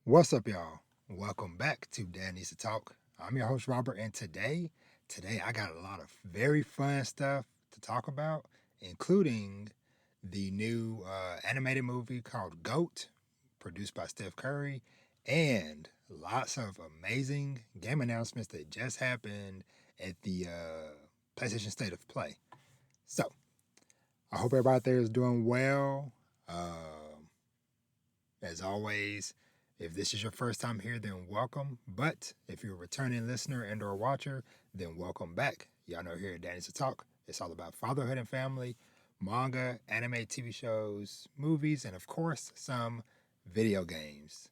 What's up, y'all? Welcome back to Dad Needs to Talk. I'm your host, Robert, and today I got a lot of very fun stuff to talk about, including the new animated movie called GOAT, produced by Steph Curry, and lots of amazing game announcements that just happened at the PlayStation State of Play. So, I hope everybody out there is doing well. As always, if this is your first time here, then welcome. But if you're a returning listener and or watcher, then welcome back. Y'all know here at Danny's to Talk, it's all about fatherhood and family, manga, anime, TV shows, movies, and of course, some video games.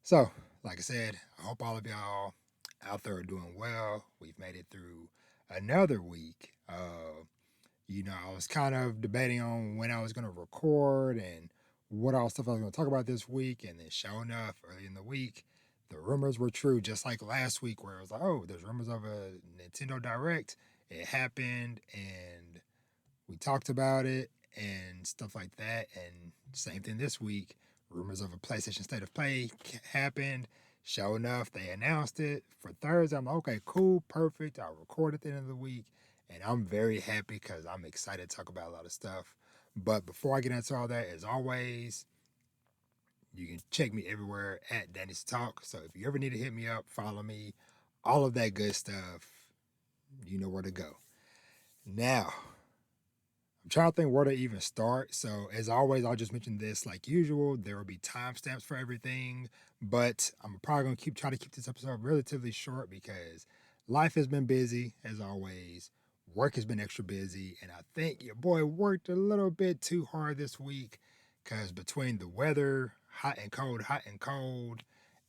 So, like I said, I hope all of y'all out there are doing well. We've made it through another week. I was kind of debating on when I was going to record and what all stuff I was going to talk about this week. And then, sure enough, early in the week, the rumors were true, just like last week, where it was like, oh, there's rumors of a Nintendo Direct. It happened, and we talked about it and stuff like that. And same thing this week, rumors of a PlayStation State of Play happened. Sure enough, they announced it for Thursday. I'm like, okay, cool, perfect. I'll record at the end of the week. And I'm very happy because I'm excited to talk about a lot of stuff. But before I get into all that, as always, you can check me everywhere at Danny's Talk. So if you ever need to hit me up, follow me, all of that good stuff, you know where to go. Now, I'm trying to think where to even start. So, as always, I'll just mention this like usual. There will be timestamps for everything, but I'm probably going to try to keep this episode relatively short because life has been busy, as always. Work has been extra busy, and I think your boy worked a little bit too hard this week because between the weather, hot and cold,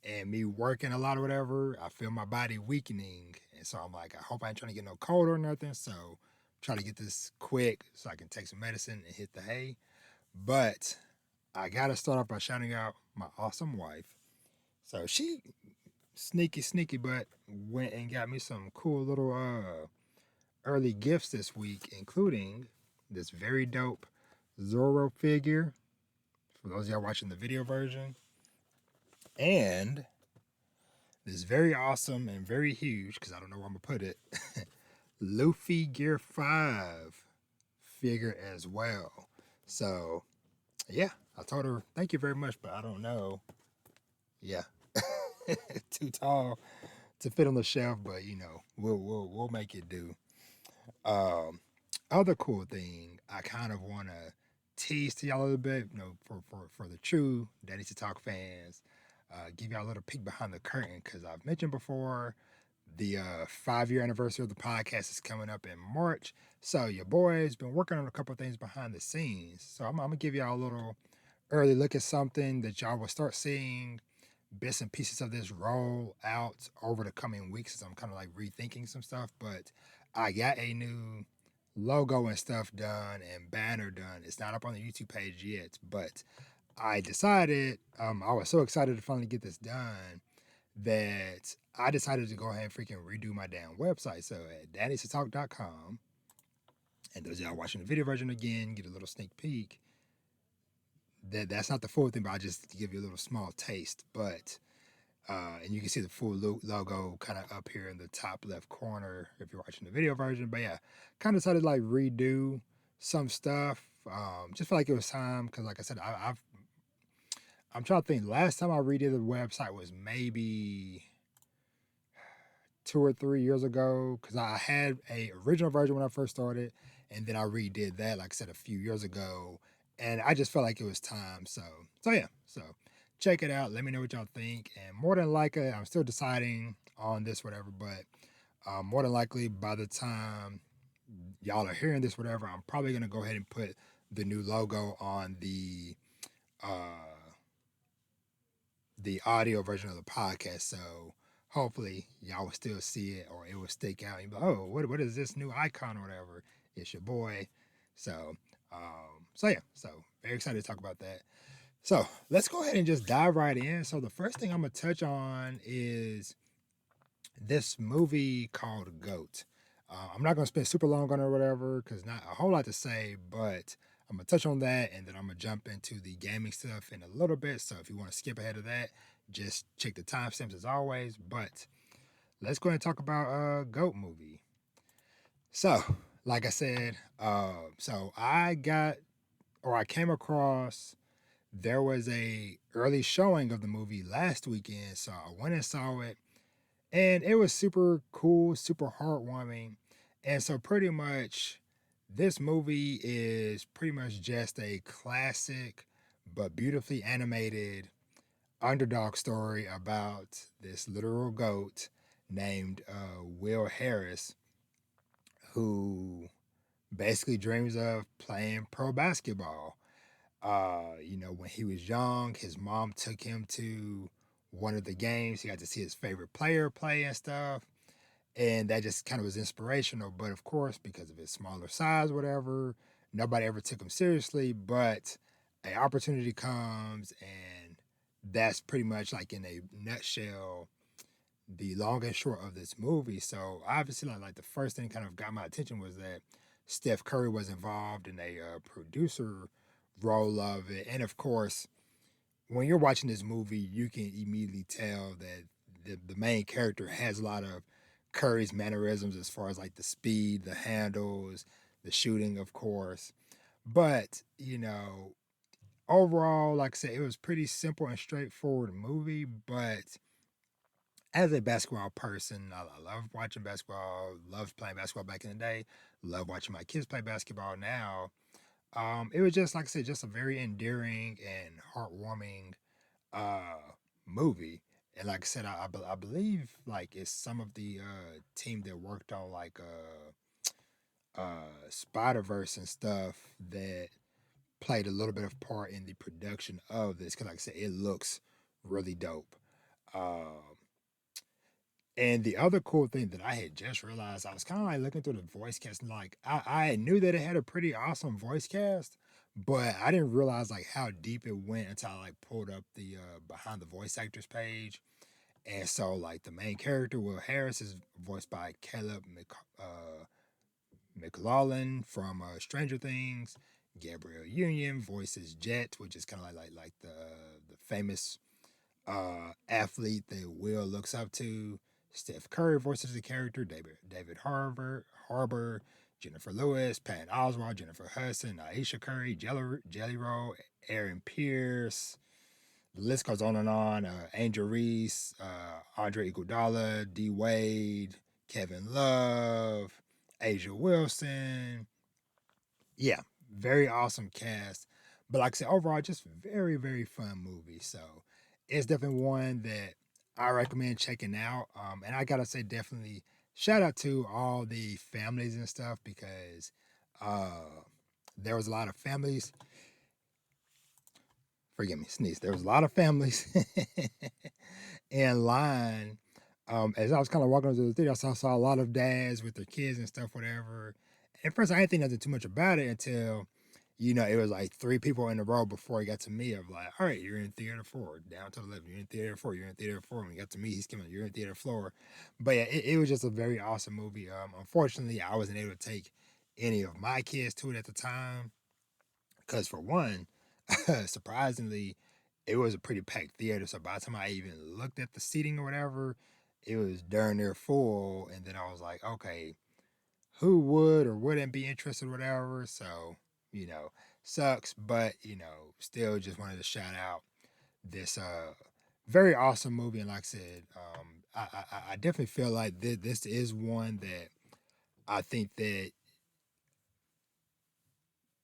and me working a lot or whatever, I feel my body weakening. And so I'm like, I hope I ain't trying to get no cold or nothing. So, try to get this quick so I can take some medicine and hit the hay. But I gotta start off by shouting out my awesome wife. So she sneaky but went and got me some cool little early gifts this week, including this very dope Zorro figure for those of y'all watching the video version, and this very awesome and very huge, because I don't know where I'm gonna put it, Luffy Gear 5 figure as well. So yeah, I told her thank you very much, but I don't know. Yeah, too tall to fit on the shelf, but we'll make it do. Um, Other cool thing I kind of want to tease to y'all a little bit, for the true Daddy to Talk fans, give y'all a little peek behind the curtain because I've mentioned before the 5-year anniversary of the podcast is coming up in March. So your boy's been working on a couple of things behind the scenes. So I'm gonna give y'all a little early look at something that y'all will start seeing bits and pieces of this roll out over the coming weeks as I'm kind of like rethinking some stuff. But I got a new logo and stuff done and banner done. It's not up on the YouTube page yet, but I decided I was so excited to finally get this done that I decided to go ahead and freaking redo my damn website. So at dannysatalk.com, and those y'all watching the video version again, get a little sneak peek. That's not the full thing, but I just give you a little small taste. But and you can see the full logo kind of up here in the top left corner if you're watching the video version. But yeah, kind of decided to like redo some stuff. Just felt like it was time because, like I said, I'm trying to think. Last time I redid the website was maybe 2 or 3 years ago because I had a original version when I first started, and then I redid that, like I said, a few years ago, and I just felt like it was time. So yeah, so check it out. Let me know what y'all think, and more than likely, I'm still deciding on this, whatever. But more than likely, by the time y'all are hearing this, whatever, I'm probably gonna go ahead and put the new logo on the audio version of the podcast. So hopefully y'all will still see it or it will stick out and be like, oh, what is this new icon or whatever? It's your boy. So yeah, so very excited to talk about that. So let's go ahead and just dive right in. So the first thing I'm gonna touch on is this movie called Goat. I'm not gonna spend super long on it or whatever because not a whole lot to say, but I'm gonna touch on that and then I'm gonna jump into the gaming stuff in a little bit. So if you want to skip ahead of that, just check the timestamps as always. But let's go ahead and talk about GOAT movie. So, like I said, so I came across there was a early showing of the movie last weekend, so I went and saw it, and it was super cool, super heartwarming, and so pretty much this movie is pretty much just a classic but beautifully animated underdog story about this literal goat named Will Harris, who basically dreams of playing pro basketball. When he was young, his mom took him to one of the games. He got to see his favorite player play and stuff. And that just kind of was inspirational. But of course, because of his smaller size, whatever, nobody ever took him seriously. But an opportunity comes, and that's pretty much like in a nutshell the long and short of this movie. So obviously, like the first thing kind of got my attention was that Steph Curry was involved in a producer role of it, and of course, when you're watching this movie, you can immediately tell that the main character has a lot of Curry's mannerisms as far as like the speed, the handles, the shooting, of course. But overall, like I said, it was pretty simple and straightforward movie, but as a basketball person, I love watching basketball, loved playing basketball back in the day, love watching my kids play basketball now. It was just like I said, just a very endearing and heartwarming movie. And like I said, I believe like it's some of the team that worked on like Spider Verse and stuff that played a little bit of part in the production of this. Cause like I said, it looks really dope. Um, And the other cool thing that I had just realized, I was kind of like looking through the voice cast, and like I knew that it had a pretty awesome voice cast, but I didn't realize like how deep it went until I like pulled up the behind the voice actors page. And so like the main character, Will Harris, is voiced by McLaughlin from Stranger Things. Gabrielle Union voices Jet, which is kind of like the famous athlete that Will looks up to. Steph Curry voices the character. David Harbour, Jennifer Lewis, Patton Oswalt, Jennifer Hudson, Aisha Curry, Jelly Roll, Aaron Pierce. The list goes on and on. Angel Reese, Andre Iguodala, D Wade, Kevin Love, Asia Wilson. Yeah, very awesome cast. But like I said, overall, just very, very fun movie. So it's definitely one that I recommend checking out. And I gotta say, definitely shout out to all the families and stuff because there was a lot of families. Forgive me, sneeze. There was a lot of families in line. As I was kind of walking through the theater, I saw a lot of dads with their kids and stuff, whatever. At first, I didn't think nothing too much about it until, it was like three people in a row before he got to me. Of like, all right, you're in theater 4, down to the left. You're in theater 4. You're in theater 4. When he got to me, he's coming. You're in theater 4. But yeah, it was just a very awesome movie. Unfortunately, I wasn't able to take any of my kids to it at the time because for one, surprisingly, it was a pretty packed theater. So by the time I even looked at the seating or whatever, it was darn near full. And then I was like, okay, who would or wouldn't be interested, or whatever. So, you know, sucks, but still just wanted to shout out this very awesome movie. And like I said, I definitely feel like this is one that I think that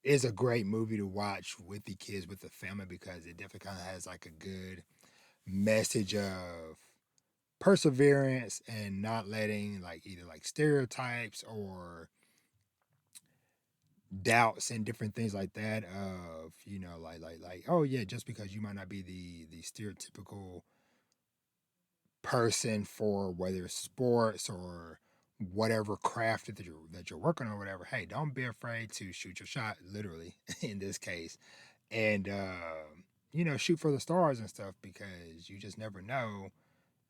is a great movie to watch with the kids, with the family, because it definitely kind of has like a good message of perseverance and not letting like either like stereotypes or doubts and different things like that of like oh yeah, just because you might not be the stereotypical person for whether it's sports or whatever craft that you're working on or whatever, hey, don't be afraid to shoot your shot, literally in this case, and shoot for the stars and stuff, because you just never know,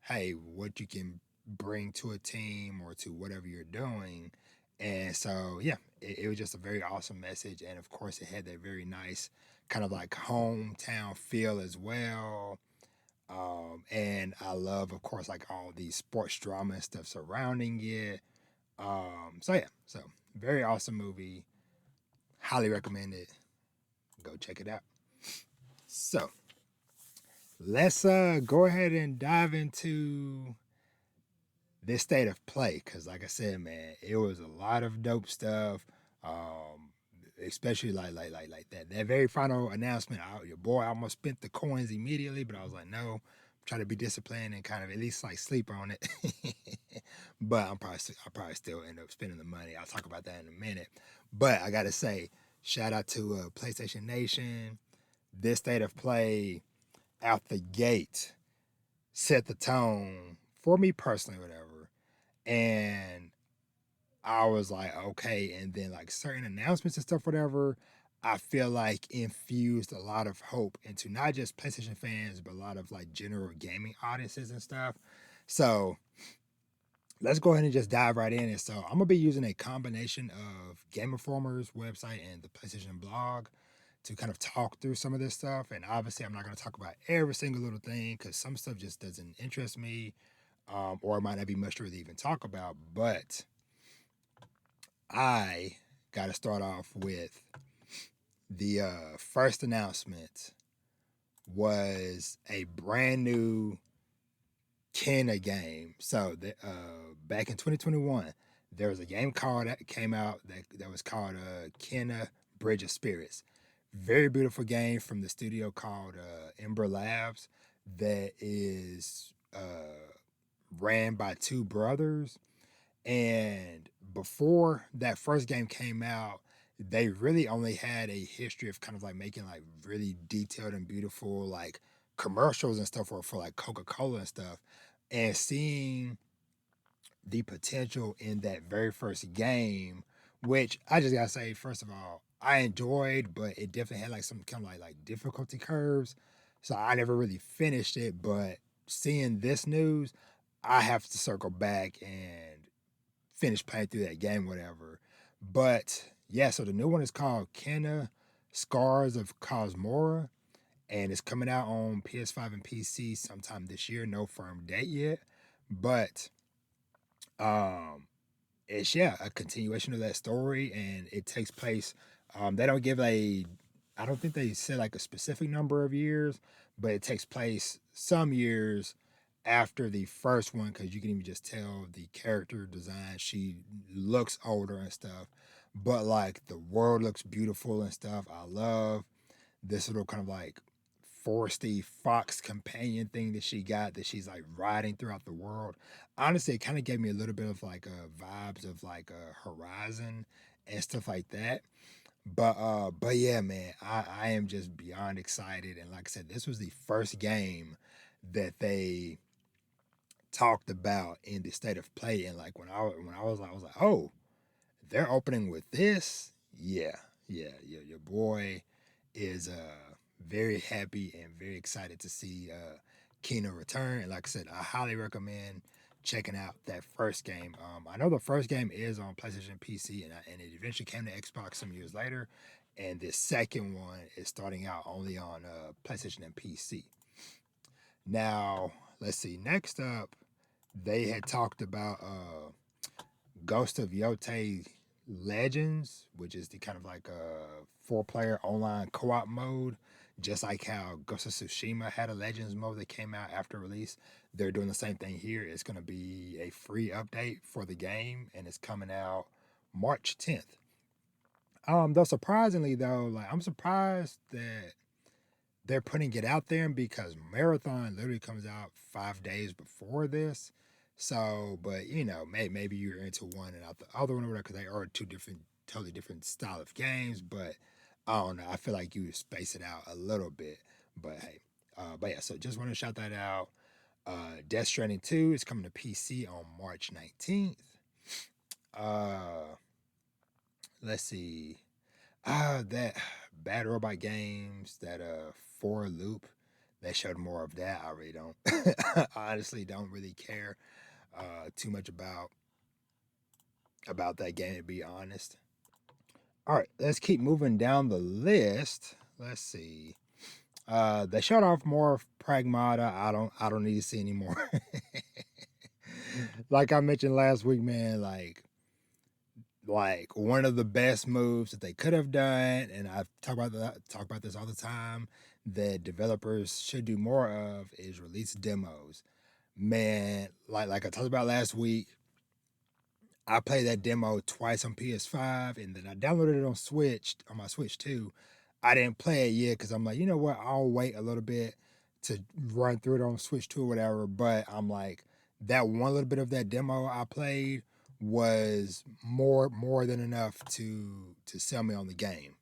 hey, what you can bring to a team or to whatever you're doing. And so, yeah, it was just a very awesome message. And of course, it had that very nice kind of like hometown feel as well. And I love, of course, like all the sports drama and stuff surrounding it. So yeah, so very awesome movie. Highly recommend it. Go check it out. So let's go ahead and dive into this state of play, because like I said, man, it was a lot of dope stuff. Especially like that very final announcement. Your boy almost spent the coins immediately, but I was like, no, try to be disciplined and kind of at least like sleep on it. But I'll probably still end up spending the money. I'll talk about that in a minute. But I gotta say, shout out to PlayStation Nation. This state of play out the gate set the tone for me personally, whatever. And I was like, okay. And then like certain announcements and stuff, whatever, I feel like infused a lot of hope into not just PlayStation fans, but a lot of like general gaming audiences and stuff. So let's go ahead and just dive right in. And so I'm gonna be using a combination of Game Informer's website and the PlayStation blog to kind of talk through some of this stuff. And obviously, I'm not gonna talk about every single little thing because some stuff just doesn't interest me, or it might not be much to really even talk about. But I got to start off with the first announcement was a brand new Kena game. So back in 2021, there was a game called that came out that was called Kena Bridge of Spirits. Very beautiful game from the studio called Ember Labs that is ran by two brothers. And before that first game came out, they really only had a history of kind of like making like really detailed and beautiful like commercials and stuff for like Coca-Cola and stuff. And seeing the potential in that very first game, which I just gotta say, first of all, I enjoyed, but it definitely had like some kind of like difficulty curves. So I never really finished it. But seeing this news, I have to circle back and finish playing through that game, whatever. But yeah, so the new one is called Kena Scars of Kosmora, and it's coming out on PS5 and PC sometime this year. No firm date yet, but um, it's yeah a continuation of that story, and it takes place. They don't give a, I don't think they said like a specific number of years, but it takes place some years after the first one because you can even just tell the character design. She looks older and stuff, but like the world looks beautiful and stuff. I love this little kind of like foresty fox companion thing that she got that she's like riding throughout the world. Honestly, it kind of gave me a little bit of like vibes of like a Horizon and stuff like that. But yeah, man, I am just beyond excited. And like I said, this was the first game that they talked about in the state of play. And like when I was like, oh, they're opening with this. Yeah, yeah. Your boy is very happy and very excited to see Kena return. And like I said, I highly recommend checking out that first game. I know the first game is on PlayStation PC, and it eventually came to Xbox some years later. And the second one is starting out only on PlayStation and PC. Now, let's see. Next up, they had talked about Ghost of Yote Legends, which is the kind of like a 4-player online co-op mode, just like how Ghost of Tsushima had a Legends mode that came out after release. They're doing the same thing here. It's going to be a free update for the game, and it's coming out March 10th. Though surprisingly though, like I'm surprised that they're putting it out there because Marathon literally comes out 5 days before this. So, but you know, maybe you're into one and out the other one or whatever, because they are two different, totally different style of games. But I don't know. I feel like you would space it out a little bit. But hey, but yeah. So just want to shout that out. Death Stranding 2 is coming to PC on March 19th. Uh, let's see. That Bad Robot Games, that four loop, they showed more of that. I really don't, I honestly don't really care too much about that game, to be honest. All right, let's keep moving down the list. Let's see. They showed off more of Pragmata. I don't need to see anymore. Like I mentioned last week, man, like one of the best moves that they could have done, and I've talk about this all the time, that developers should do more of is release demos. Man, like I talked about last week, I played that demo twice on PS5, and then I downloaded it on my Switch too. I didn't play it yet because I'm like, you know what? I'll wait a little bit to run through it on Switch 2 or whatever. But I'm like, that one little bit of that demo I played was more than enough to sell me on the game.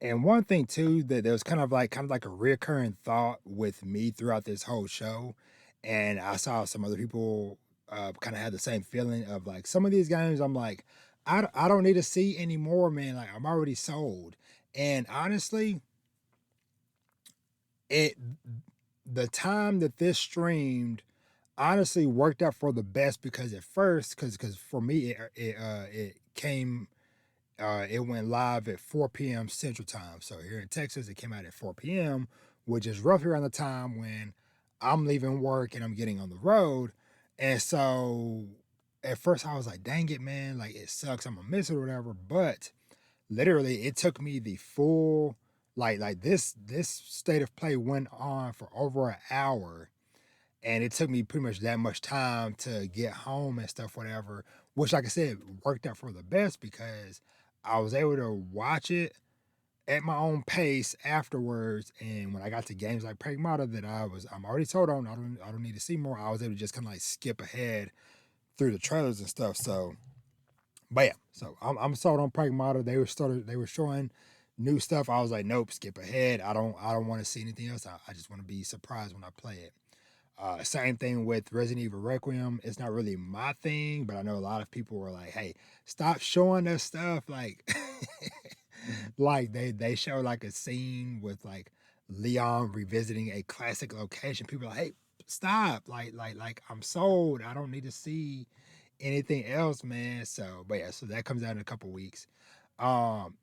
And one thing too that there was kind of like a recurring thought with me throughout this whole show, and I saw some other people kind of had the same feeling of like some of these games. I'm like, I don't need to see anymore, man. Like I'm already sold. And honestly, it the time that this streamed honestly worked out for the best because at first, because for me it came it went live at 4 p.m. Central Time. So here in Texas, it came out at 4 p.m., which is roughly around the time when I'm leaving work and I'm getting on the road. And so at first I was like, dang it, man, like it sucks. I'm gonna miss it or whatever. But literally it took me the full this state of play went on for over an hour, and it took me pretty much that much time to get home and stuff, whatever. Which, like I said, worked out for the best because I was able to watch it at my own pace afterwards. And when I got to games like Pragmata that I'm already sold on, I don't need to see more. I was able to just kind of like skip ahead through the trailers and stuff. So, but yeah, so I'm sold on Pragmata. They were showing new stuff. I was like, nope, skip ahead. I don't want to see anything else. I just want to be surprised when I play it. Same thing with Resident Evil Requiem. It's not really my thing, but I know a lot of people were like, "Hey, stop showing us stuff." Like, like they show like a scene with like Leon revisiting a classic location. People are like, "Hey, stop!" Like I'm sold. I don't need to see anything else, man. So, but yeah, so that comes out in a couple weeks. Um,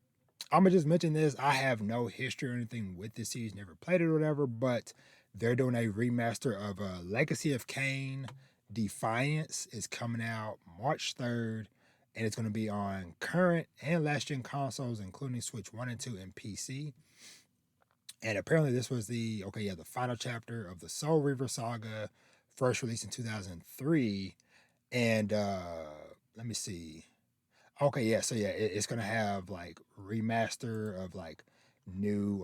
I'm gonna just mention this. I have no history or anything with this series, never played it or whatever, but they're doing a remaster of Legacy of Kain. Defiance is coming out March 3rd, and it's going to be on current and last gen consoles, including Switch 1 and 2 and PC. And apparently, this was the final chapter of the Soul Reaver saga, first released in 2003. And let me see. Okay, yeah, so yeah, it's gonna have like remaster of like new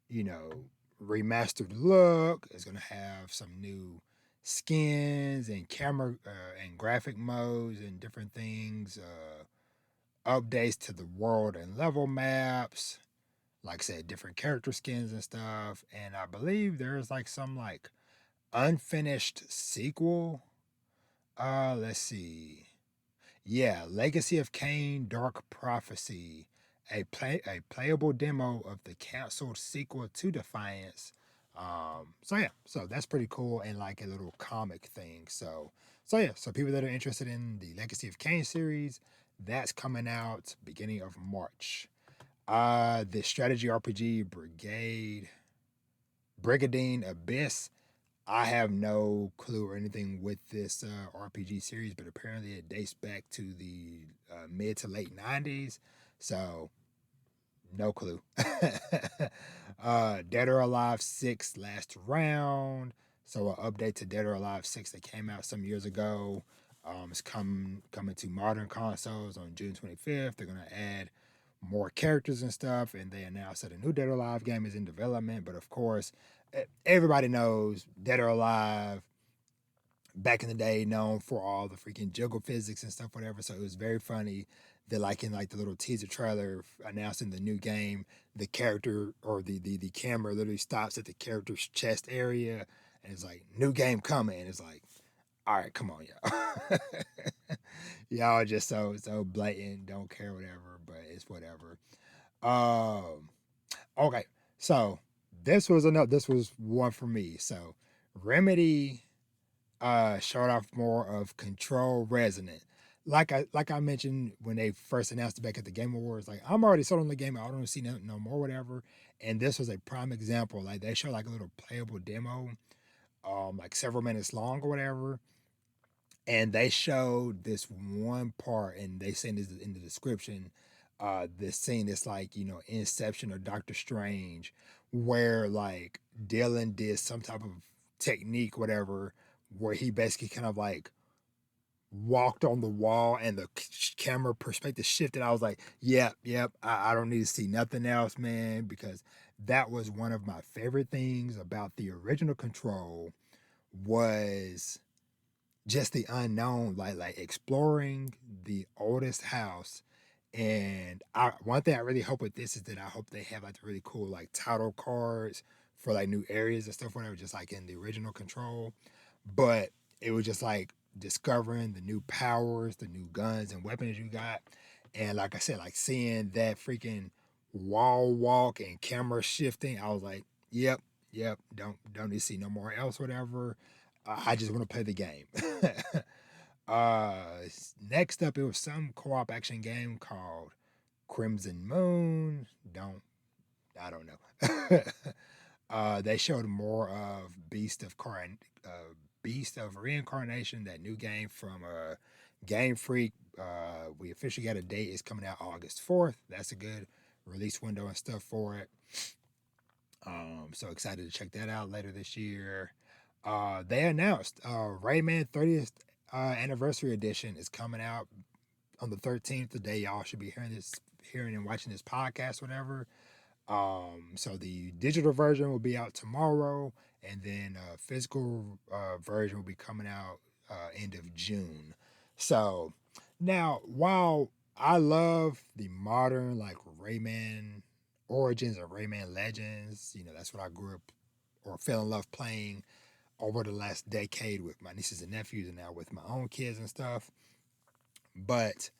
you know, remastered look. It's gonna have some new skins and camera and graphic modes and different things. Updates to the world and level maps. Like I said, different character skins and stuff. And I believe there's like some like unfinished sequel. Let's see. Yeah, Legacy of Kain Dark Prophecy, a playable demo of the canceled sequel to Defiance. So yeah, so that's pretty cool and like a little comic thing. So yeah, so people that are interested in the Legacy of Kain series, that's coming out beginning of March. The strategy RPG Brigadine Abyss, I have no clue or anything with this RPG series, but apparently it dates back to the mid to late 90s. So, no clue. Dead or Alive 6 Last Round. So, an update to Dead or Alive 6 that came out some years ago. It's coming to modern consoles on June 25th. They're going to add more characters and stuff, and they announced that a new Dead or Alive game is in development. But of course, everybody knows Dead or Alive back in the day, known for all the freaking jiggle physics and stuff, whatever. So it was very funny that, like in like the little teaser trailer announcing the new game, the character or the camera literally stops at the character's chest area, and it's like new game coming. And it's like, all right, come on, y'all. Y'all are just so blatant, don't care, whatever. But it's whatever. Um, okay, so this was one for me. So Remedy showed off more of Control Resonant. like I mentioned when they first announced it back at the Game Awards, like I'm already sold on the game. I don't want to see no more, whatever. And this was a prime example. Like they showed like a little playable demo, like several minutes long or whatever. And they showed this one part, and they say this in the description, this scene is like Inception or Doctor Strange, where like Dylan did some type of technique, whatever, where he basically kind of like walked on the wall and the camera perspective shifted. I was like, yep, I don't need to see nothing else, man, because that was one of my favorite things about the original Control was just the unknown, like exploring the oldest house. And one thing I really hope with this is that I hope they have like the really cool like title cards for like new areas and stuff, whatever, just like in the original Control. But it was just like discovering the new powers, the new guns and weapons you got. And like I said, like seeing that freaking wall walk and camera shifting, I was like, yep, don't need to see no more else, whatever. I just want to play the game. uh Next up, it was some co-op action game called Crimson Moon. I don't know. They showed more of Beast of Reincarnation, that new game from Game Freak. We officially got a date. It's coming out August 4th. That's a good release window and stuff for it. So excited to check that out later this year. They announced Rayman 30th anniversary edition is coming out on the 13th. The day y'all should be hearing and watching this podcast, whatever. So the digital version will be out tomorrow, and then physical version will be coming out end of June. So now, while I love the modern like Rayman Origins or Rayman Legends, that's what I grew up or fell in love playing over the last decade with my nieces and nephews, and now with my own kids and stuff. But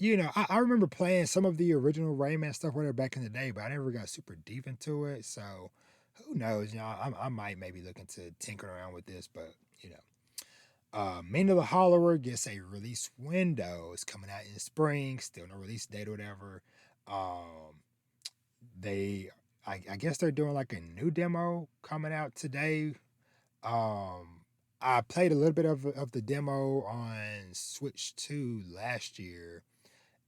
I remember playing some of the original Rayman stuff with it back in the day, but I never got super deep into it. So who knows? I might maybe look into tinkering around with this, but Mina the Hollower gets a release window. It's coming out in spring. Still no release date or whatever. Um, they, I guess they're doing like a new demo coming out today. I played a little bit of the demo on Switch 2 last year,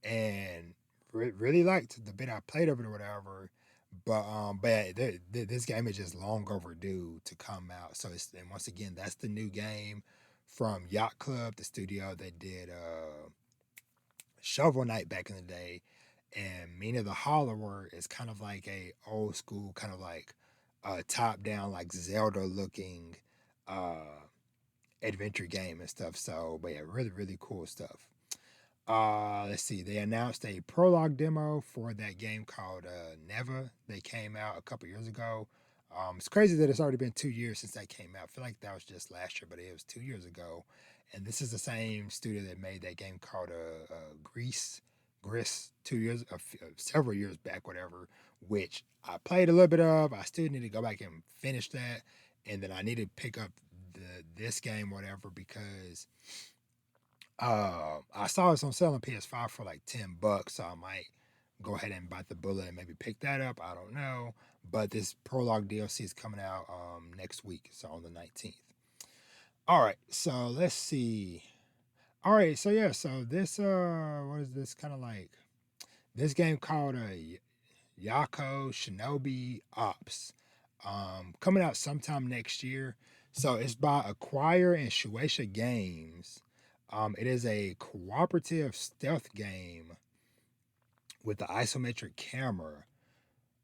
and really liked the bit I played of it or whatever. But this game is just long overdue to come out. So and once again, that's the new game from Yacht Club, the studio that did Shovel Knight back in the day. And Mina the Hollower is kind of like a old school, kind of like top down, like Zelda looking adventure game and stuff. So, but yeah, really cool stuff. Let's see. They announced a prologue demo for that game called Neva. They came out a couple years ago. It's crazy that it's already been 2 years since that came out. I feel like that was just last year, but it was 2 years ago. And this is the same studio that made that game called Gris 2 years, several years back, whatever. Which I played a little bit of. I still need to go back and finish that, and then I need to pick up this game, whatever, because I saw it's on sale on PS5 for like $10, so I might go ahead and bite the bullet and maybe pick that up. I don't know, but this prologue DLC is coming out next week, so on the 19th. All right, so let's see. All right, so yeah, so this what is this kind of like? This game called Yakoh Shinobi Ops, coming out sometime next year. So it's by Acquire and Shueisha Games. It is a cooperative stealth game with the isometric camera.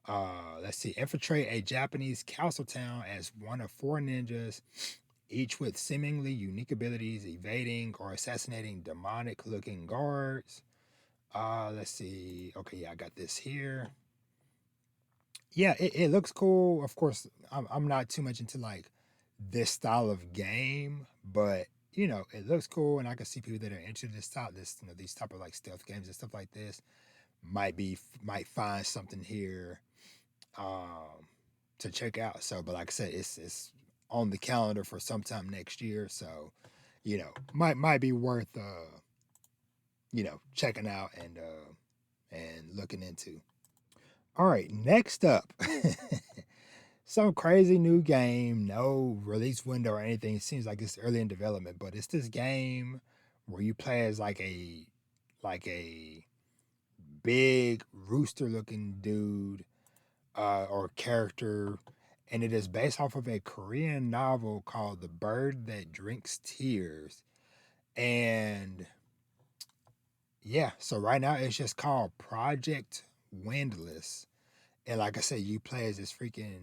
Let's see, infiltrate a Japanese castle town as one of four ninjas, each with seemingly unique abilities, evading or assassinating demonic-looking guards. Let's see. Okay, yeah, I got this here. Yeah, it looks cool. Of course, I'm not too much into like this style of game, but it looks cool, and I can see people that are into this style, these type of like stealth games and stuff like this might find something here to check out. So, but like I said, it's on the calendar for sometime next year, so might be worth checking out and looking into. All right, next up. Some crazy new game, no release window or anything. It seems like it's early in development, but it's this game where you play as like a big rooster looking dude or character, and it is based off of a Korean novel called The Bird That Drinks Tears. And yeah, so right now it's just called Project Windless. And like I said, you play as this freaking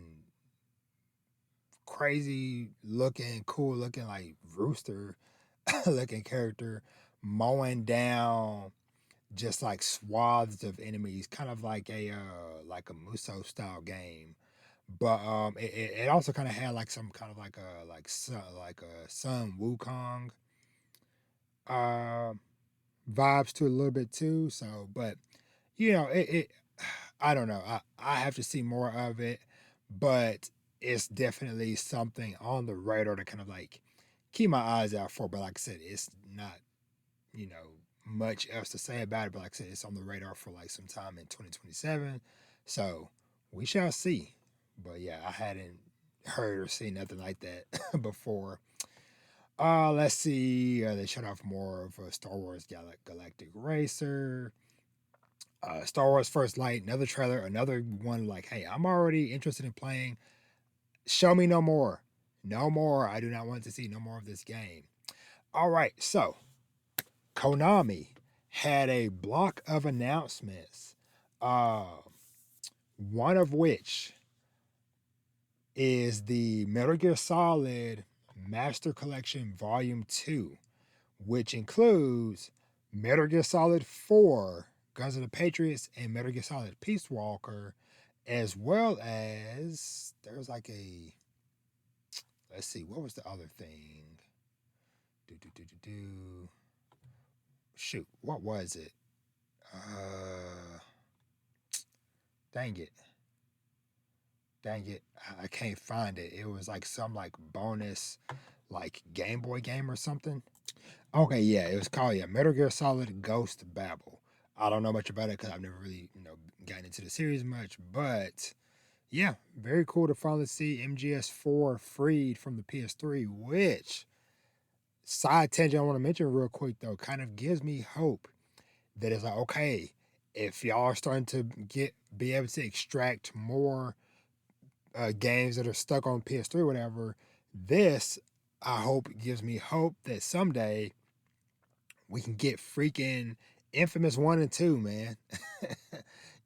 crazy looking, cool looking, like rooster looking character mowing down just like swaths of enemies, kind of like a Muso style game. But it also kind of had like some kind of like a Sun Wukong uh vibes to it a little bit too. So, but it I don't know. I have to see more of it, but it's definitely something on the radar to kind of like keep my eyes out for. But like I said, it's not, you know, much else to say about it. But like I said, it's on the radar for like sometime in 2027. So we shall see. But yeah, I hadn't heard or seen nothing like that before. Let's see. They shut off more of Star Wars Galactic Racer. Star Wars First Light, another trailer, another one like, hey, I'm already interested in playing. Show me no more. No more. I do not want to see no more of this game. All right, so Konami had a block of announcements, uh, one of which is the Metal Gear Solid Master Collection Volume 2, which includes Metal Gear Solid 4, Guns of the Patriots, and Metal Gear Solid Peace Walker, as well as there's like a, let's see, what was the other thing? Shoot, what was it? Uh, dang it. Dang it. I can't find it. It was like some like bonus like Game Boy game or something. Okay, yeah, it was called Metal Gear Solid Ghost Babel. I don't know much about it because I've never really gotten into the series much, but yeah, very cool to finally see MGS4 freed from the PS3. Which side tangent I want to mention real quick though kind of gives me hope that it's like, okay, if y'all are starting to be able to extract more games that are stuck on PS3 or whatever, this I hope gives me hope that someday we can get freaking Infamous 1 and 2, man.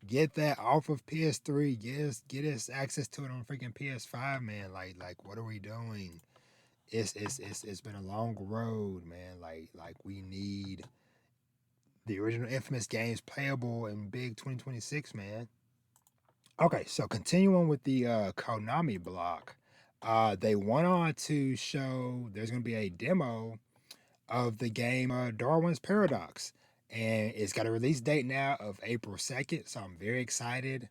Get that off of PS3. Get us access to it on freaking PS5, man. Like what are we doing? It's been a long road, man. Like we need the original Infamous games playable in big 2026, man. Okay, so continuing with the Konami block, they went on to show there's going to be a demo of the game Darwin's Paradox. And it's got a release date now of April 2nd. So I'm very excited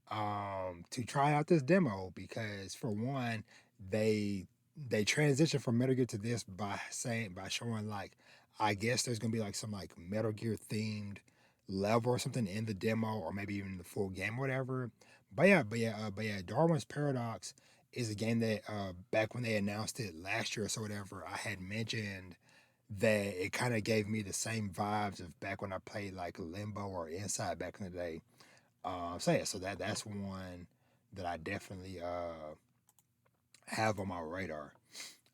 to try out this demo because, for one, they transitioned from Metal Gear to this by showing like, I guess there's gonna be like some like Metal Gear themed level or something in the demo, or maybe even the full game or whatever. But yeah, Darwin's Paradox is a game that back when they announced it last year or so whatever, I had mentioned that it kind of gave me the same vibes of back when I played like Limbo or Inside back in the day. So yeah, so that's one that I definitely have on my radar.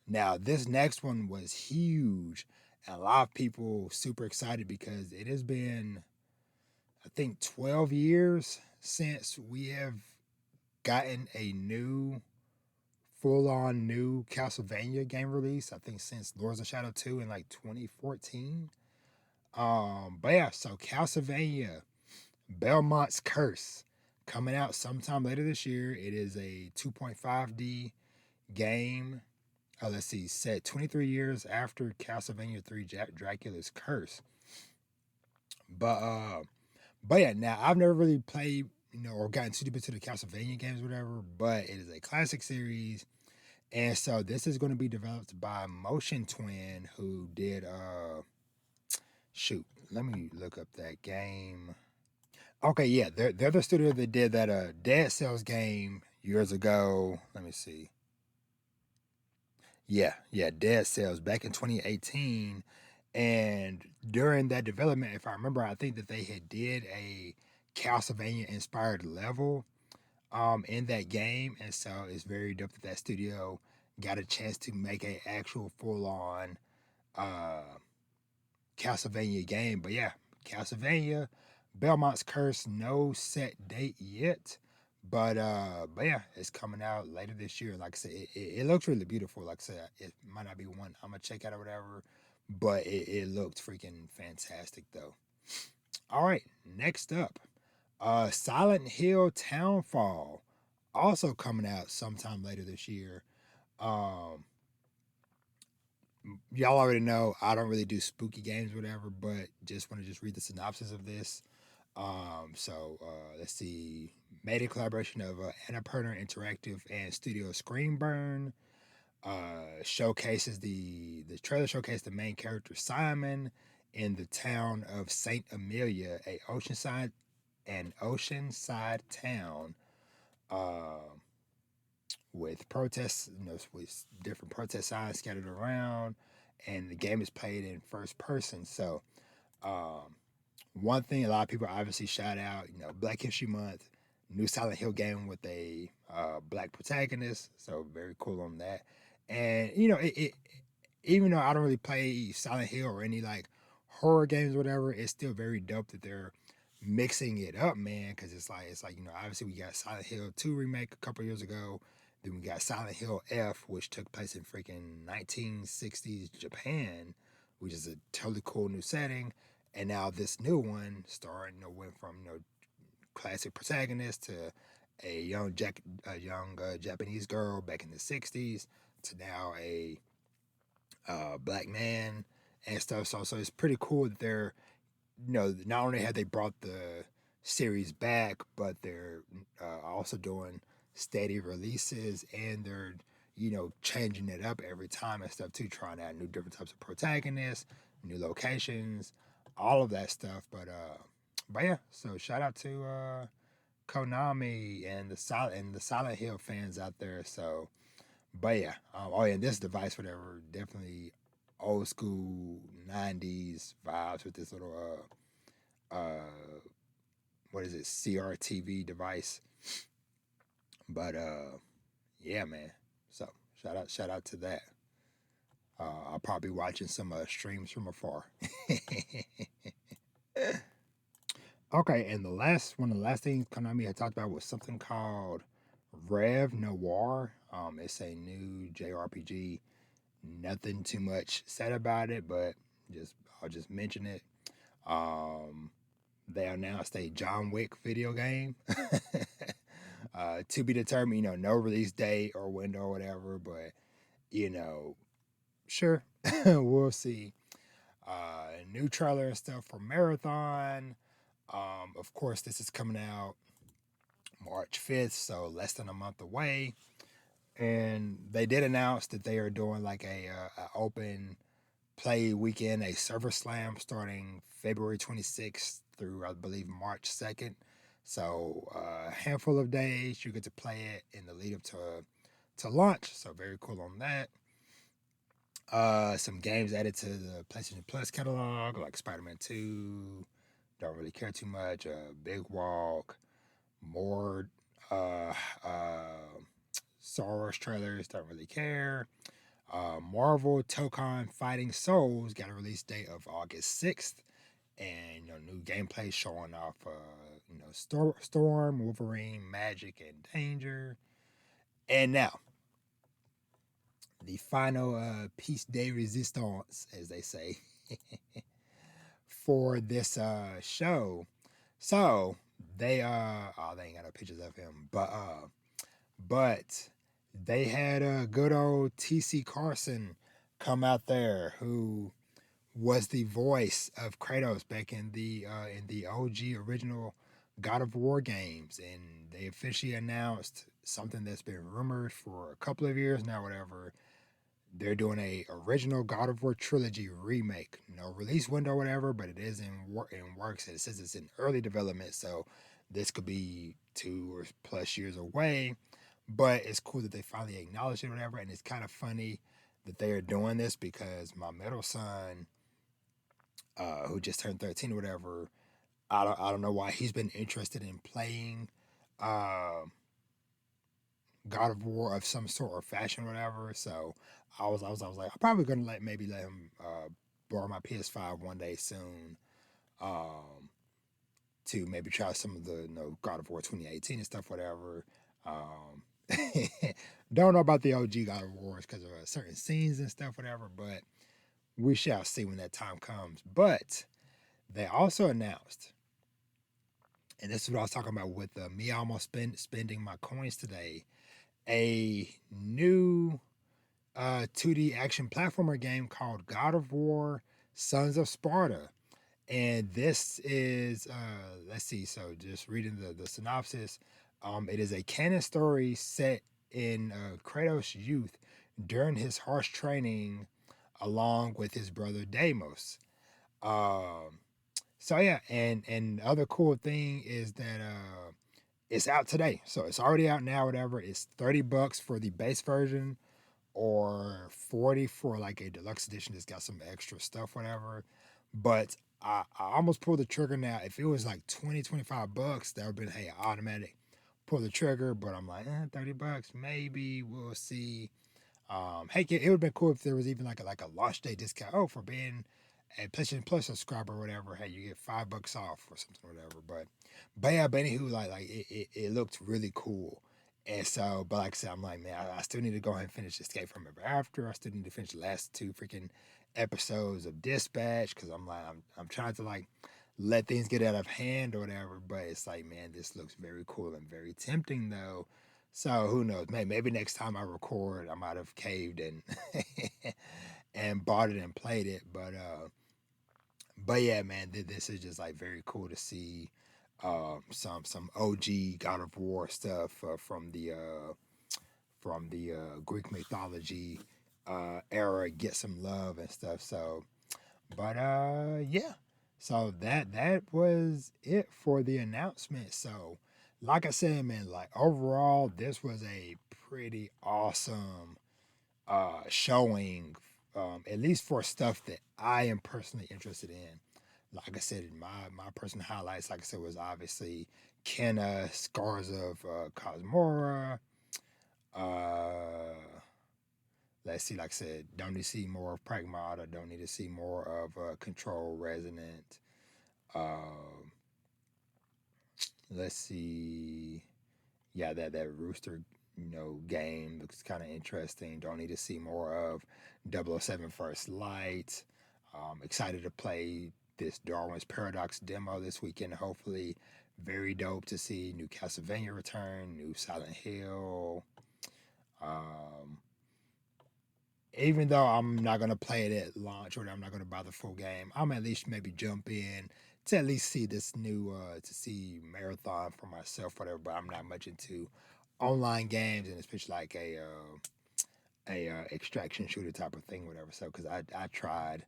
Now this next one was huge, and a lot of people super excited because it has been, I think, 12 years since we have gotten a new full on new Castlevania game release. I think since Lords of Shadow 2 in like 2014. But yeah, so Castlevania Belmont's Curse coming out sometime later this year. It is a 2.5D game. Let's see, set 23 years after Castlevania 3 Dracula's Curse. But yeah, now I've never really played, or gotten too deep into the Castlevania games, or whatever. But it is a classic series, and so this is going to be developed by Motion Twin, who did shoot. let me look up that game. Okay, yeah, they're the studio that did that Dead Cells game years ago. Let me see. Yeah, Dead Cells back in 2018. And during that development, if I remember, I think that they had did a Castlevania inspired level in that game, and so it's very dope that that studio got a chance to make a actual full on uh Castlevania game. But yeah, Castlevania, Belmont's Curse, no set date yet. But yeah, it's coming out later this year. Like I said, it looks really beautiful. Like I said, it might not be one I'm gonna check out or whatever, but it looked freaking fantastic though. All right, next up, Silent Hill Townfall, also coming out sometime later this year. Um, y'all already know I don't really do spooky games, whatever, but just want to just read the synopsis of this. Let's see. Made a collaboration of Annapurna Interactive and Studio Screenburn. Showcases the trailer showcased the main character Simon in the town of Saint Amelia, an oceanside town. Uh, with protests, with different protest signs scattered around, and the game is played in first person. So, um, one thing a lot of people obviously shout out, Black History Month, new Silent Hill game with a black protagonist. So very cool on that. And it even though I don't really play Silent Hill or any like horror games, or whatever, it's still very dope that they're mixing it up, man. Because it's like obviously we got Silent Hill 2 remake a couple years ago. Then we got Silent Hill F, which took place in freaking 1960s Japan, which is a totally cool new setting. And now this new one, starring, went from classic protagonist to a young Japanese girl back in the '60s to now a black man and stuff. So it's pretty cool that they're not only have they brought the series back, but they're also doing steady releases, and they're changing it up every time and stuff too, trying out new different types of protagonists, new locations, all of that stuff. But yeah, so shout out to Konami and the Silent Hill fans out there. So, but yeah, oh yeah, this device, whatever, definitely old school '90s vibes with this little what is it, CRTV device. But yeah, man. So shout out to that. I'll probably be watching some streams from afar. Okay, and one of the last things Konami had talked about was something called Rev Noir. It's a new JRPG. Nothing too much said about it, but I'll just mention it. Um, they announced a John Wick video game. To be determined, no release date or window or whatever, but sure, we'll see. New trailer and stuff for Marathon. Of course, this is coming out March 5th, so less than a month away. And they did announce that they are doing like a open play weekend, a server slam starting February 26th through, I believe, March 2nd. So a handful of days you get to play it in the lead up to launch. So very cool on that. Some games added to the PlayStation Plus catalog, like Spider-Man 2. Don't really care too much. Big Walk, more uh, uh, Star Wars trailers. Don't really care. Marvel Tokon Fighting Souls got a release date of August 6th, and new gameplay showing off Storm, Wolverine, Magic, and Danger. And now the final piece de resistance, as they say, for this show. So they they ain't got no pictures of him, but they had a good old TC Carson come out there, who was the voice of Kratos back in the OG original God of War games, and they officially announced something that's been rumored for a couple of years now, whatever, they're doing a original God of War trilogy remake. No release window or whatever, but it is in works. And it says it's in early development, so this could be 2 or plus years away. But it's cool that they finally acknowledged it or whatever. And it's kind of funny that they are doing this because my middle son, who just turned 13 or whatever, I don't know why he's been interested in playing uh, God of War of some sort or fashion, or whatever. So I was like, I'm probably gonna maybe let him borrow my PS5 one day soon, um, to maybe try some of the God of War 2018 and stuff, whatever. Um, don't know about the OG God of Wars because of certain scenes and stuff, whatever. But we shall see when that time comes. But they also announced, and this is what I was talking about with me almost spending my coins today, a new 2D action platformer game called God of War Sons of Sparta. And this is, let's see, so just reading the synopsis, it is a canon story set in Kratos' youth during his harsh training along with his brother Deimos. Um, so yeah, and the other cool thing is that it's out today. So it's already out now, whatever. It's $30 for the base version or 40 for like a deluxe edition that's got some extra stuff, whatever. But I almost pulled the trigger now. If it was like 20, $25, that would have been, hey, automatic pull the trigger. But I'm like, $30, maybe we'll see. Hey, it would have been cool if there was even like a launch day discount. Oh, for being a PlayStation Plus subscriber or whatever, hey, you get $5 off or something or whatever. But yeah, but anywho, like it looked really cool. And so, but like I said, I'm like, man, I still need to go ahead and finish Escape from Ever After. I still need to finish the last two freaking episodes of Dispatch because I'm like, I'm trying to like let things get out of hand or whatever. But it's like, man, this looks very cool and very tempting though. So who knows? Maybe next time I record, I might have caved and and bought it and played it. But yeah, man, this is just like very cool to see some OG God of War stuff from the Greek mythology era get some love and stuff. So, but yeah, so that was it for the announcement. So, like I said, man, like overall, this was a pretty awesome showing, at least for stuff that I am personally interested in. Like I said, my personal highlights, like I said, was obviously Kenna, Scars of Cosmora. Uh, let's see, like I said, don't need to see more of Pragmata. Don't need to see more of Control Resonant. Um, let's see, yeah, that Rooster, game looks kind of interesting. Don't need to see more of 007 First Light. Excited to play this Darwin's Paradox demo this weekend. Hopefully, very dope to see new Castlevania return, new Silent Hill. Um, Even though I'm not gonna play it at launch or I'm not gonna buy the full game, I'm at least maybe jump in to at least see this new to see Marathon for myself, whatever. But I'm not much into online games and especially like a extraction shooter type of thing, whatever. So because I tried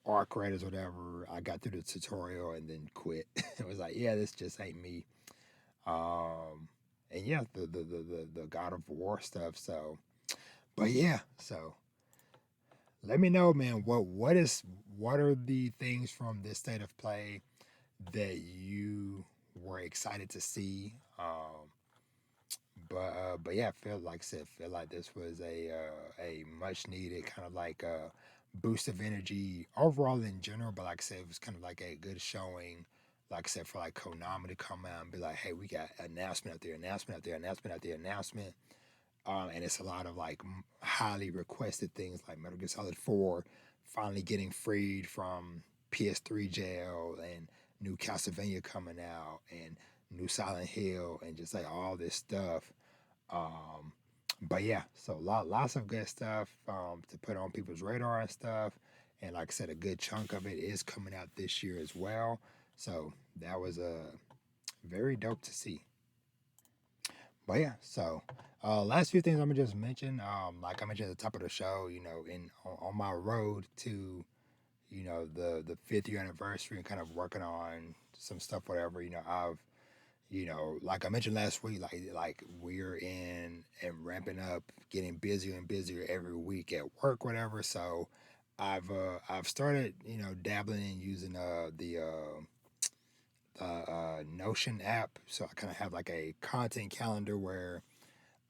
Arc Raiders, whatever, I got through the tutorial and then quit. It was like, yeah, this just ain't me. Um, and yeah, the God of War stuff. So, but yeah, so let me know, man. What are the things from this state of play that you were excited to see? But yeah, I feel like I said, feel like this was a much needed kind of like a boost of energy overall in general. But like I said, it was kind of like a good showing. Like I said, for like Konami to come out and be like, hey, we got announcement out there, announcement out there, announcement out there, announcement. And it's a lot of like highly requested things like Metal Gear Solid 4 finally getting freed from PS3 jail and new Castlevania coming out and new Silent Hill and just like all this stuff. Um, but yeah, so lots of good stuff to put on people's radar and stuff. And like I said, a good chunk of it is coming out this year as well. So that was very dope to see. But yeah, so Last few things I'm gonna just mention, like I mentioned at the top of the show, on my road to, the 5th year anniversary and kind of working on some stuff, whatever. I've, like I mentioned last week, like we're in and ramping up, getting busier and busier every week at work, whatever. So I've started, dabbling in using the Notion app. So I kind of have like a content calendar where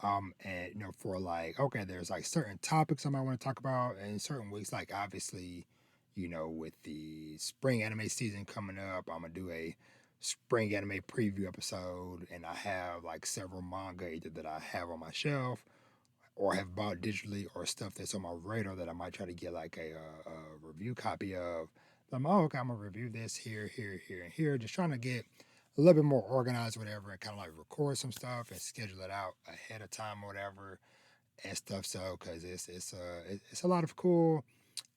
and for like, okay, there's like certain topics I might want to talk about, and certain weeks, like obviously, with the spring anime season coming up, I'm gonna do a spring anime preview episode, and I have like several manga either that I have on my shelf or have bought digitally, or stuff that's on my radar that I might try to get like a review copy of. I'm, oh, okay, I'm gonna review this here, here, here, and here. Just trying to get a little bit more organized, whatever, and kind of like record some stuff and schedule it out ahead of time, or whatever, and stuff. So, because it's a lot of cool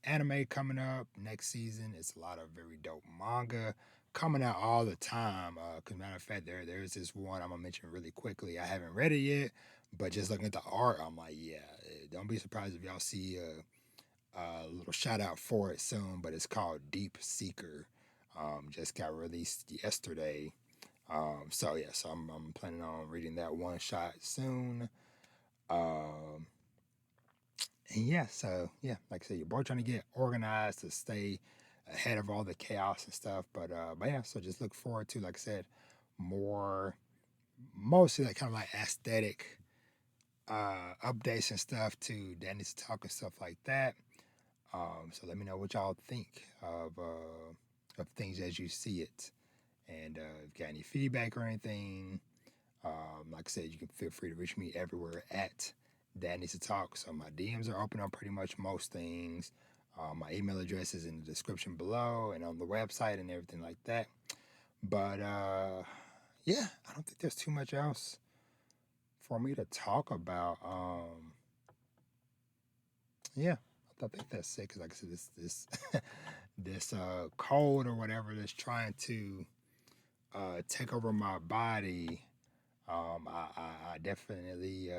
anime coming up next season. It's a lot of very dope manga coming out all the time. Because matter of fact, there's this one I'm gonna mention really quickly. I haven't read it yet, but just looking at the art, I'm like, yeah. Don't be surprised if y'all see a little shout out for it soon. But it's called Deep Seeker. Just got released yesterday. So yeah, so I'm planning on reading that one shot soon. Um, and yeah, so yeah, like I said, your boy trying to get organized to stay ahead of all the chaos and stuff. But yeah, so just look forward to, like I said, more mostly like kind of like aesthetic updates and stuff to Danny's talk and stuff like that. So let me know what y'all think of things as you see it, and if you got any feedback or anything. Like I said, you can feel free to reach me everywhere at Dad Needs to Talk. So my DMs are open on pretty much most things. My email address is in the description below and on the website and everything like that. But yeah, I don't think there's too much else for me to talk about. Yeah, I think that's it. Because like I said, this this cold or whatever that's trying to take over my body. I definitely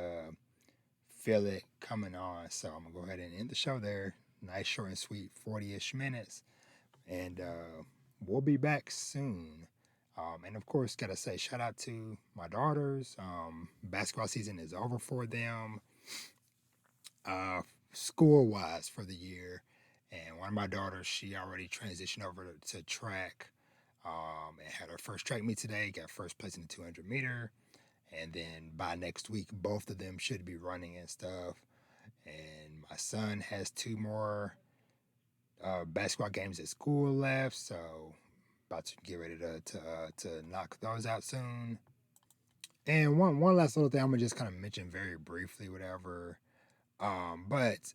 feel it coming on. So I'm gonna go ahead and end the show there. Nice, short, and sweet, 40-ish minutes, and we'll be back soon. And of course, gotta say shout out to my daughters. Basketball season is over for them, uh, school wise for the year. And one of my daughters, she already transitioned over to track, and had her first track meet today. Got first place in the 200 meter. And then by next week, both of them should be running and stuff. And my son has 2 more basketball games at school left, so about to get ready to knock those out soon. And one last little thing I'm gonna just kind of mention very briefly, whatever. But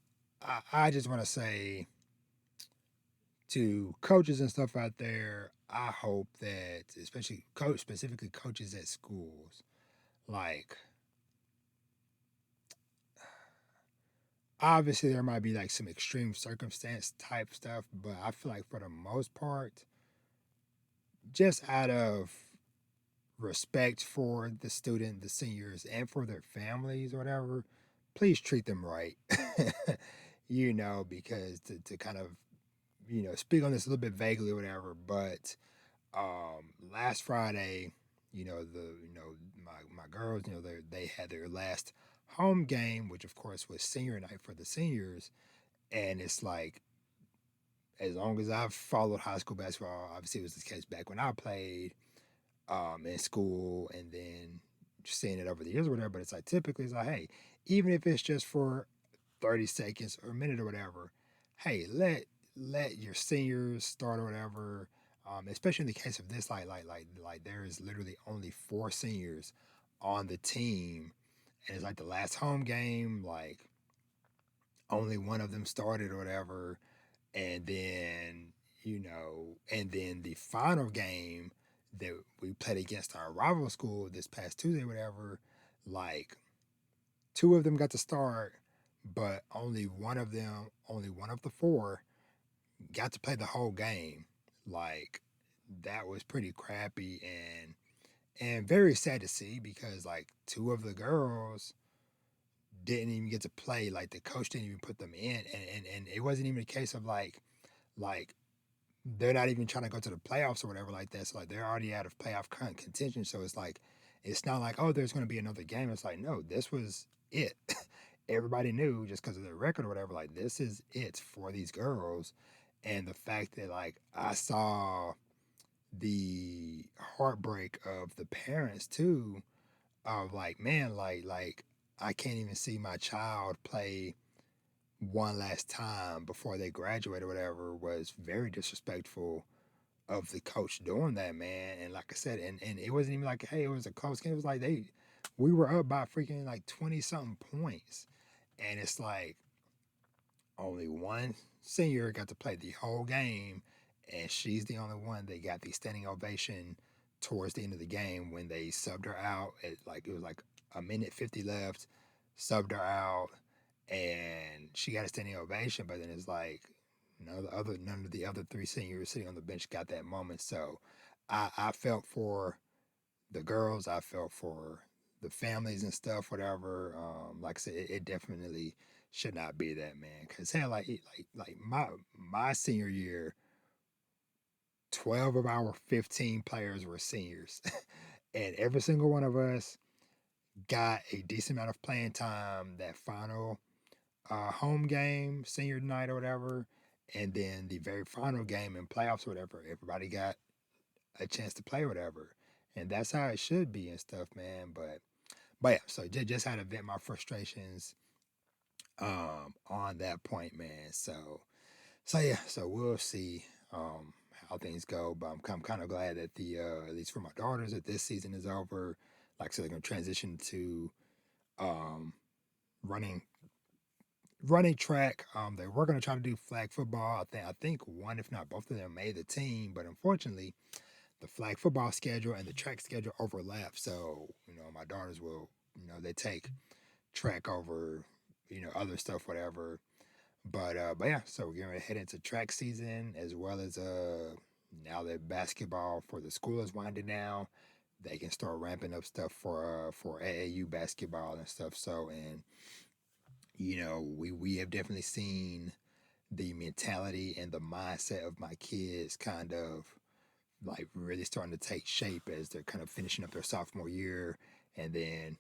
I just want to say to coaches and stuff out there, I hope that specifically coaches at schools, like obviously there might be like some extreme circumstance type stuff, but I feel like for the most part, just out of respect for the student, the seniors, and for their families or whatever, please treat them right. Because to kind of, speak on this a little bit vaguely or whatever, but last Friday, my girls, they had their last home game, which of course was senior night for the seniors. And it's like, as long as I've followed high school basketball, obviously it was the case back when I played in school, and then just seeing it over the years or whatever. But it's like typically it's like, hey, even if it's just for 30 seconds or a minute or whatever, hey, let your seniors start or whatever. Especially in the case of this, like there is literally only 4 seniors on the team, and it's like the last home game, like only one of them started or whatever, and then and then the final game that we played against our rival school this past Tuesday, whatever, like 2 of them got to start, but only one of the 4 got to play the whole game. Like that was pretty crappy and very sad to see, because like 2 of the girls didn't even get to play. Like the coach didn't even put them in, and it wasn't even a case of like they're not even trying to go to the playoffs or whatever like that. So like they're already out of playoff contention. So it's like it's not like, oh, there's going to be another game. It's like, no, this was it. Everybody knew just because of their record or whatever. Like this is it for these girls, and the fact that like I saw the heartbreak of the parents too, of like, man, like I can't even see my child play one last time before they graduate or whatever, was very disrespectful of the coach doing that, man. And like I said, and it wasn't even like, hey, it was a close game. It was like we were up by freaking like 20 something points. And it's like only one senior got to play the whole game, and she's the only one that got the standing ovation towards the end of the game when they subbed her out. It was like a minute 50 left, subbed her out, and she got a standing ovation. But then it's like none of the other three seniors sitting on the bench got that moment. So I felt for the girls, I felt for the families and stuff, whatever. Like I said, it definitely should not be that, man. Cause hell, like my senior year, 12 of our 15 players were seniors, and every single one of us got a decent amount of playing time that final home game, senior night or whatever, and then the very final game in playoffs or whatever. Everybody got a chance to play or whatever, and that's how it should be and stuff, man. But yeah, so just had to vent my frustrations on that point, man. So yeah, so we'll see how things go. But I'm kind of glad that the at least for my daughters that this season is over. Like I said, they're gonna transition to um running track. They were gonna try to do flag football. I think one, if not both of them, made the team, but unfortunately the flag football schedule and the track schedule overlap. So, my daughters will, they take track over, other stuff, whatever. But yeah, so we're gonna head into track season as well as now that basketball for the school is winding down, they can start ramping up stuff for AAU basketball and stuff. So, and we have definitely seen the mentality and the mindset of my kids kind of like really starting to take shape as they're kind of finishing up their sophomore year. And then,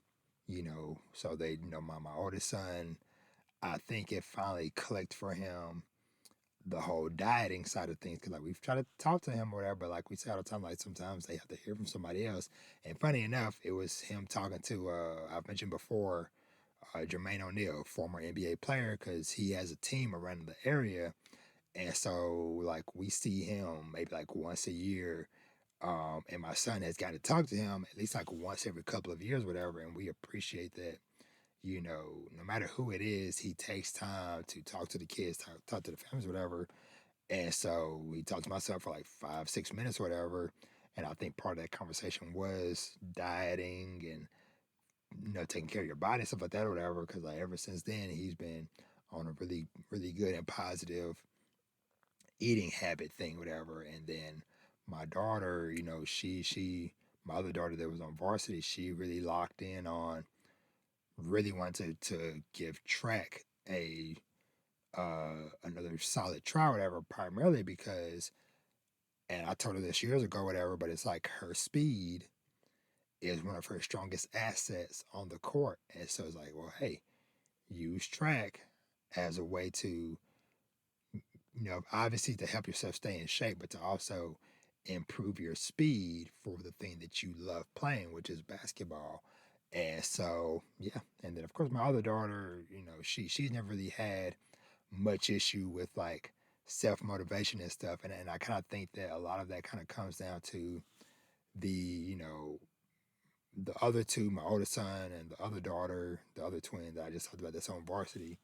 so they, my oldest son, I think it finally clicked for him, the whole dieting side of things. Cause like we've tried to talk to him or whatever, but like we say all the time, like sometimes they have to hear from somebody else. And funny enough, it was him talking to, I've mentioned before, Jermaine O'Neal, former NBA player, cause he has a team around the area. And so like we see him maybe like once a year, and my son has got to talk to him at least like once every couple of years, whatever. And we appreciate that, no matter who it is, he takes time to talk to the kids, talk to the families, whatever. And so we talked to my son for like 5, 6 minutes, whatever. And I think part of that conversation was dieting and, taking care of your body and stuff like that, or whatever. Cause like ever since then, he's been on a really, really good and positive eating habit thing, whatever. And then my daughter, my other daughter that was on varsity, she really locked in on really wanted to give track a another solid try, whatever, primarily because, and I told her this years ago, whatever, but it's like her speed is one of her strongest assets on the court. And so it's like, well, hey, use track as a way to, obviously to help yourself stay in shape, but to also improve your speed for the thing that you love playing, which is basketball. And so, yeah. And then of course my other daughter, she's never really had much issue with like self motivation and stuff. And I kind of think that a lot of that kind of comes down to the, the other two, my older son and the other daughter, the other twin that I just talked about that's on varsity.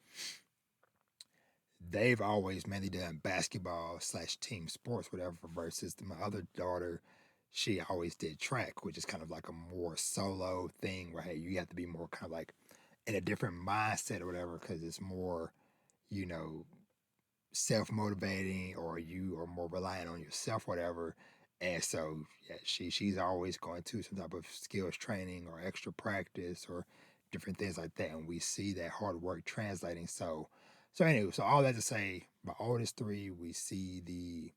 They've always mainly done basketball/team sports, whatever, versus my other daughter, she always did track, which is kind of like a more solo thing where, hey, you have to be more kind of like in a different mindset or whatever, because it's more, you know, self motivating or you are more reliant on yourself, whatever. And so, yeah, she's always going to some type of skills training or extra practice or different things like that, and we see that hard work translating. So anyway, so all that to say, my oldest three, we see the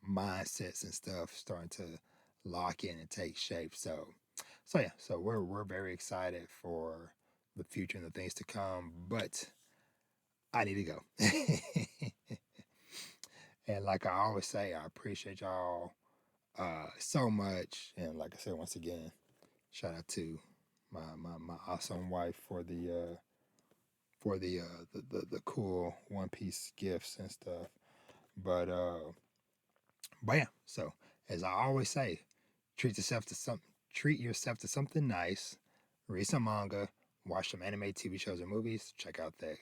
mindsets and stuff starting to lock in and take shape. So yeah, so we're very excited for the future and the things to come. But I need to go. And like I always say, I appreciate y'all so much. And like I said, once again, shout out to my awesome wife for the cool One Piece gifts and stuff. But yeah, so as I always say, treat yourself to something nice, read some manga, watch some anime TV shows or movies, check out that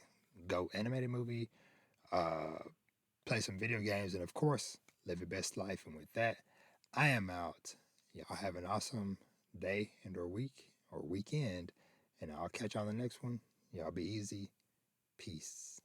Go animated movie, uh, play some video games, and of course, live your best life. And with that, I am out. Y'all have an awesome day and or week or weekend, and I'll catch you on the next one. Y'all be easy. Peace.